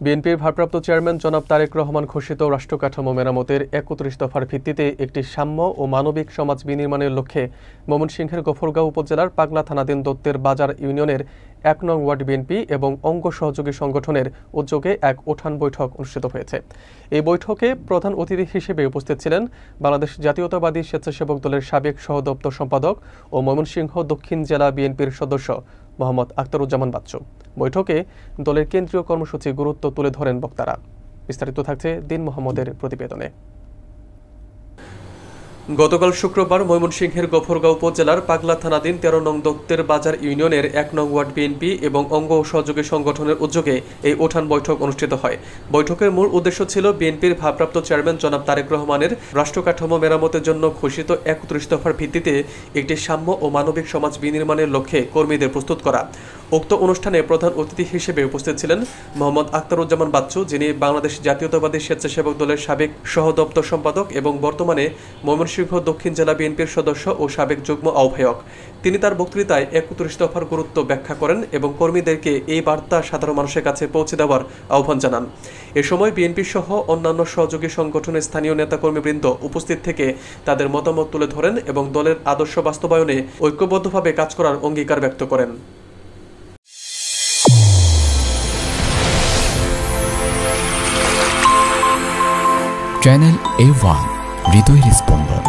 বিএনপির ভারপ্রাপ্ত চেয়ারম্যান জনাব তারেক রহমান ঘোষিত রাষ্ট্রকাঠামো মেরামতের ৩১ দফার ভিত্তিতে একটি সাম্য ও মানবিক সমাজ বিনির্মাণের লক্ষ্যে ময়মনসিংহের গফরগাঁও উপজেলার পাগলা থানাধীন দত্তের বাজার ইউনিয়নের ১ নং ওয়ার্ড বিএনপি এবং অঙ্গ সহযোগী সংগঠনের উদ্যোগে এক উঠান বৈঠক অনুষ্ঠিত হয়েছে। এই বৈঠকে প্রধান অতিথি হিসেবে উপস্থিত ছিলেন বাংলাদেশ জাতীয়তাবাদী স্বেচ্ছাসেবক দলের সাবেক সহদপ্তর সম্পাদক ও ময়মনসিংহ দক্ষিণ জেলা বিএনপির সদস্য মোহাম্মদ আখতারুজ্জামান বাচ্চু। বৈঠকে দলের কেন্দ্রীয় কর্মসূচি গুরুত্ব তুলে ধরেন বক্তারা। বিস্তারিত থাকছে দিন মোহাম্মদের প্রতিবেদনে। গতকাল শুক্রবার ময়মনসিংহের গফরগাঁও উপজেলার পাগলা থানাধীন ১৩ নং দত্তের বাজার ইউনিয়নের ১ নং ওয়ার্ড বিএনপি এবং অঙ্গ সহযোগী সংগঠনের উদ্যোগে এই উঠান বৈঠক অনুষ্ঠিত হয়। বৈঠকের মূল উদ্দেশ্য ছিল বিএনপির ভারপ্রাপ্ত চেয়ারম্যান জনাব তারেক রহমানের রাষ্ট্রকাঠামো মেরামতের জন্য ঘোষিত ৩১ দফার ভিত্তিতে একটি সাম্য ও মানবিক সমাজ বিনির্মাণের লক্ষ্যে কর্মীদের প্রস্তুত করা। উক্ত অনুষ্ঠানে প্রধান অতিথি হিসেবে উপস্থিত ছিলেন মোহাম্মদ আখতারুজ্জামান বাচ্চু, যিনি বাংলাদেশ জাতীয়তাবাদী স্বেচ্ছাসেবক দলের সাবেক সহদপ্তর সম্পাদক এবং বর্তমানে ময়মনসিংহ দক্ষিণ জেলা বিএনপির সদস্য ও সাবেক যুগ্ম আহ্বায়ক। তিনি তার বক্তৃতায় ৩১ দফার গুরুত্ব ব্যাখ্যা করেন এবং কর্মীদেরকে এই বার্তা সাধারণ মানুষের কাছে পৌঁছে দেওয়ার আহ্বান জানান। এ সময় বিএনপি সহ অন্যান্য সহযোগী সংগঠনের স্থানীয় নেতাকর্মীবৃন্দ উপস্থিত থেকে তাদের মতামত তুলে ধরেন এবং দলের আদর্শ বাস্তবায়নে ঐক্যবদ্ধভাবে কাজ করার অঙ্গীকার ব্যক্ত করেন। চ্যানেল A1 হৃদয়ের স্পন্দন।